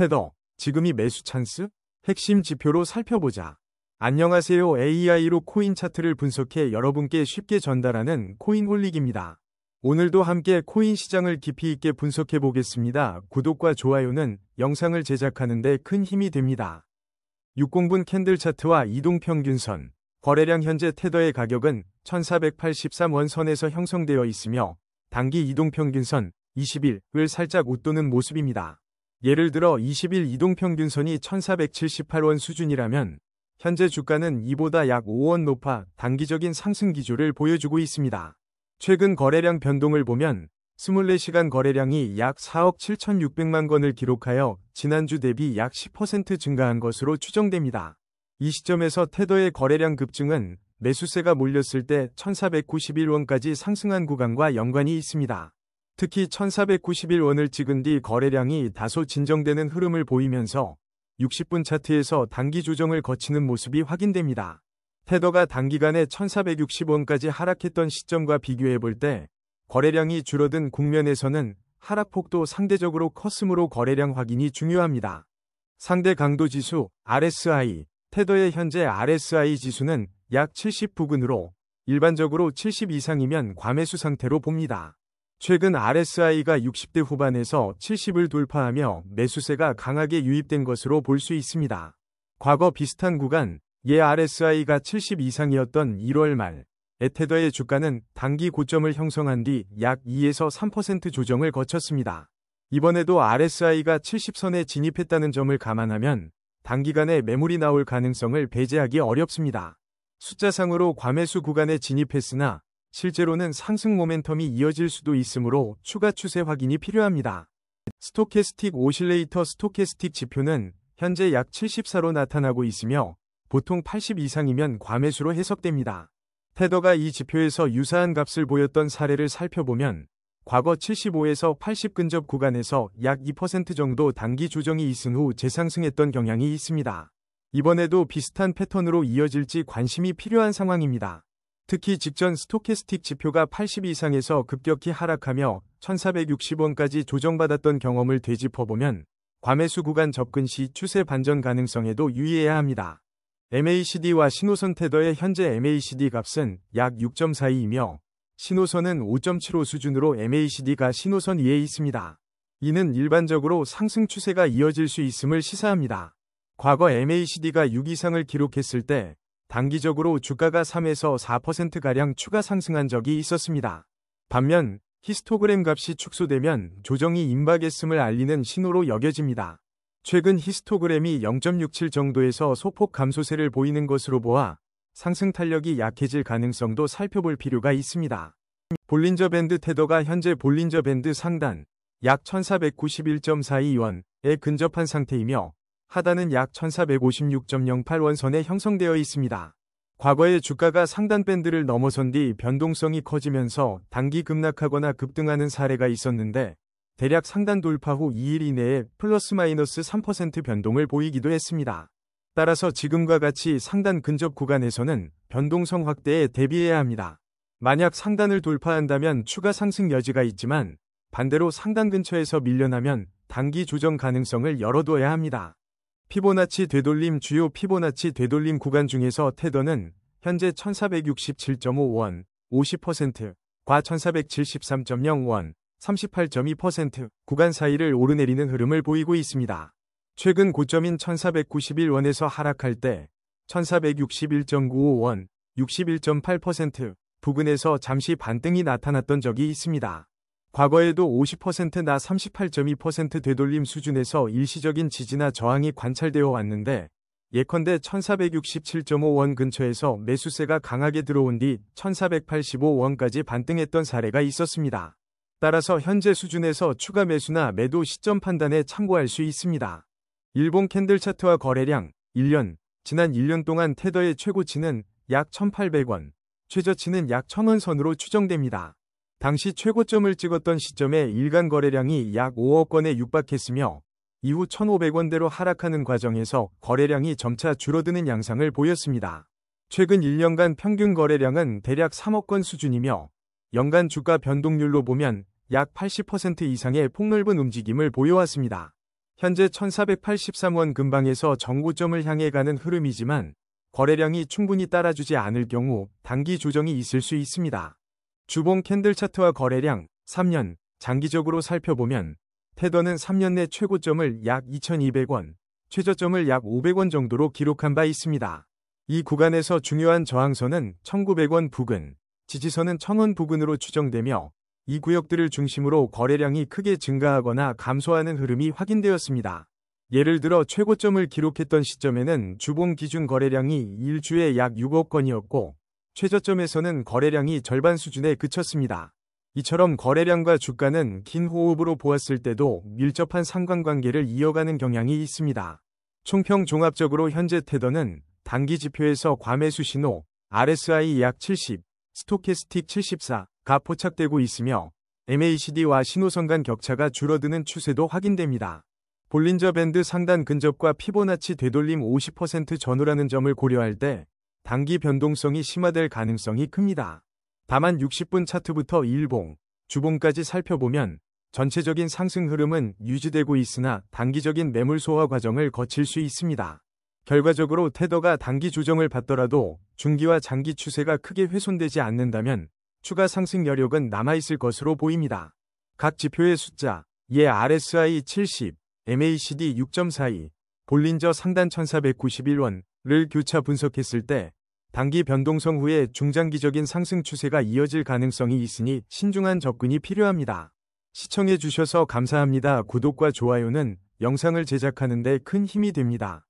테더, 지금이 매수 찬스? 핵심 지표로 살펴보자. 안녕하세요. AI로 코인 차트를 분석해 여러분께 쉽게 전달하는 코인홀릭입니다. 오늘도 함께 코인 시장을 깊이 있게 분석해 보겠습니다. 구독과 좋아요는 영상을 제작하는 데 큰 힘이 됩니다. 60분 캔들 차트와 이동평균선, 거래량 현재 테더의 가격은 1483원 선에서 형성되어 있으며 단기 이동평균선 20일을 살짝 웃도는 모습입니다. 예를 들어 20일 이동평균선이 1478원 수준이라면 현재 주가는 이보다 약 5원 높아 단기적인 상승 기조를 보여주고 있습니다. 최근 거래량 변동을 보면 24시간 거래량이 약 4억 7,600만 건을 기록하여 지난주 대비 약 10% 증가한 것으로 추정됩니다. 이 시점에서 테더의 거래량 급증은 매수세가 몰렸을 때 1491원까지 상승한 구간과 연관이 있습니다. 특히 1491원을 찍은 뒤 거래량이 다소 진정되는 흐름을 보이면서 60분 차트에서 단기 조정을 거치는 모습이 확인됩니다. 테더가 단기간에 1460원까지 하락했던 시점과 비교해 볼 때 거래량이 줄어든 국면에서는 하락폭도 상대적으로 컸으므로 거래량 확인이 중요합니다. 상대 강도 지수 RSI, 테더의 현재 RSI 지수는 약 70 부근으로 일반적으로 70 이상이면 과매수 상태로 봅니다. 최근 RSI가 60대 후반에서 70을 돌파하며 매수세가 강하게 유입된 것으로 볼 수 있습니다. 과거 비슷한 구간, RSI가 70 이상이었던 1월 말, 테더의 주가는 단기 고점을 형성한 뒤 약 2에서 3% 조정을 거쳤습니다. 이번에도 RSI가 70선에 진입했다는 점을 감안하면 단기간에 매물이 나올 가능성을 배제하기 어렵습니다. 숫자상으로 과매수 구간에 진입했으나 실제로는 상승 모멘텀이 이어질 수도 있으므로 추가 추세 확인이 필요합니다. 스토캐스틱 오실레이터 스토캐스틱 지표는 현재 약 74로 나타나고 있으며 보통 80 이상이면 과매수로 해석됩니다. 테더가 이 지표에서 유사한 값을 보였던 사례를 살펴보면 과거 75에서 80 근접 구간에서 약 2% 정도 단기 조정이 있은 후 재상승했던 경향이 있습니다. 이번에도 비슷한 패턴으로 이어질지 관심이 필요한 상황입니다. 특히 직전 스토캐스틱 지표가 80 이상에서 급격히 하락하며 1460원까지 조정받았던 경험을 되짚어보면 과매수 구간 접근 시 추세 반전 가능성에도 유의해야 합니다. MACD와 신호선 테더의 현재 MACD 값은 약 6.42이며 신호선은 5.75 수준으로 MACD가 신호선 위에 있습니다. 이는 일반적으로 상승 추세가 이어질 수 있음을 시사합니다. 과거 MACD가 6 이상을 기록했을 때 단기적으로 주가가 3에서 4%가량 추가 상승한 적이 있었습니다. 반면 히스토그램 값이 축소되면 조정이 임박했음을 알리는 신호로 여겨집니다. 최근 히스토그램이 0.67 정도에서 소폭 감소세를 보이는 것으로 보아 상승 탄력이 약해질 가능성도 살펴볼 필요가 있습니다. 볼린저 밴드 테더가 현재 볼린저 밴드 상단 약 1491.42원에 근접한 상태이며 하단은 약 1456.08원 선에 형성되어 있습니다. 과거에 주가가 상단 밴드를 넘어선 뒤 변동성이 커지면서 단기 급락하거나 급등하는 사례가 있었는데 대략 상단 돌파 후 2일 이내에 플러스 마이너스 3% 변동을 보이기도 했습니다. 따라서 지금과 같이 상단 근접 구간에서는 변동성 확대에 대비해야 합니다. 만약 상단을 돌파한다면 추가 상승 여지가 있지만 반대로 상단 근처에서 밀려나면 단기 조정 가능성을 열어둬야 합니다. 피보나치 되돌림 주요 피보나치 되돌림 구간 중에서 테더는 현재 1467.5원 50%과 1473.0원 38.2% 구간 사이를 오르내리는 흐름을 보이고 있습니다. 최근 고점인 1491원에서 하락할 때 1461.95원 61.8% 부근에서 잠시 반등이 나타났던 적이 있습니다. 과거에도 50%나 38.2% 되돌림 수준에서 일시적인 지지나 저항이 관찰되어 왔는데 예컨대 1467.5원 근처에서 매수세가 강하게 들어온 뒤 1485원까지 반등했던 사례가 있었습니다. 따라서 현재 수준에서 추가 매수나 매도 시점 판단에 참고할 수 있습니다. 일본 캔들 차트와 거래량 1년, 지난 1년 동안 테더의 최고치는 약 1800원, 최저치는 약 1000원 선으로 추정됩니다. 당시 최고점을 찍었던 시점에 일간 거래량이 약 5억 건에 육박했으며 이후 1500원대로 하락하는 과정에서 거래량이 점차 줄어드는 양상을 보였습니다. 최근 1년간 평균 거래량은 대략 3억 건 수준이며 연간 주가 변동률로 보면 약 80% 이상의 폭넓은 움직임을 보여왔습니다. 현재 1483원 근방에서 정고점을 향해 가는 흐름이지만 거래량이 충분히 따라주지 않을 경우 단기 조정이 있을 수 있습니다. 주봉 캔들 차트와 거래량 3년 장기적으로 살펴보면 테더는 3년 내 최고점을 약 2,200원, 최저점을 약 500원 정도로 기록한 바 있습니다. 이 구간에서 중요한 저항선은 1,900원 부근, 지지선은 1,000원 부근으로 추정되며 이 구역들을 중심으로 거래량이 크게 증가하거나 감소하는 흐름이 확인되었습니다. 예를 들어 최고점을 기록했던 시점에는 주봉 기준 거래량이 일주에 약 6억 건이었고 최저점에서는 거래량이 절반 수준에 그쳤습니다. 이처럼 거래량과 주가는 긴 호흡으로 보았을 때도 밀접한 상관관계를 이어가는 경향이 있습니다. 총평 종합적으로 현재 테더는 단기 지표에서 과매수 신호 RSI 약 70, 스토캐스틱 74가 포착되고 있으며 MACD와 신호선 간 격차가 줄어드는 추세도 확인됩니다. 볼린저 밴드 상단 근접과 피보나치 되돌림 50% 전후라는 점을 고려할 때 단기 변동성이 심화될 가능성이 큽니다. 다만 60분 차트부터 일봉, 주봉까지 살펴보면 전체적인 상승 흐름은 유지되고 있으나 단기적인 매물 소화 과정을 거칠 수 있습니다. 결과적으로 테더가 단기 조정을 받더라도 중기와 장기 추세가 크게 훼손되지 않는다면 추가 상승 여력은 남아있을 것으로 보입니다. 각 지표의 숫자, 예 RSI 70, MACD 6.42, 볼린저 상단 1491원을 교차 분석했을 때 단기 변동성 후에 중장기적인 상승 추세가 이어질 가능성이 있으니 신중한 접근이 필요합니다. 시청해주셔서 감사합니다. 구독과 좋아요는 영상을 제작하는 데 큰 힘이 됩니다.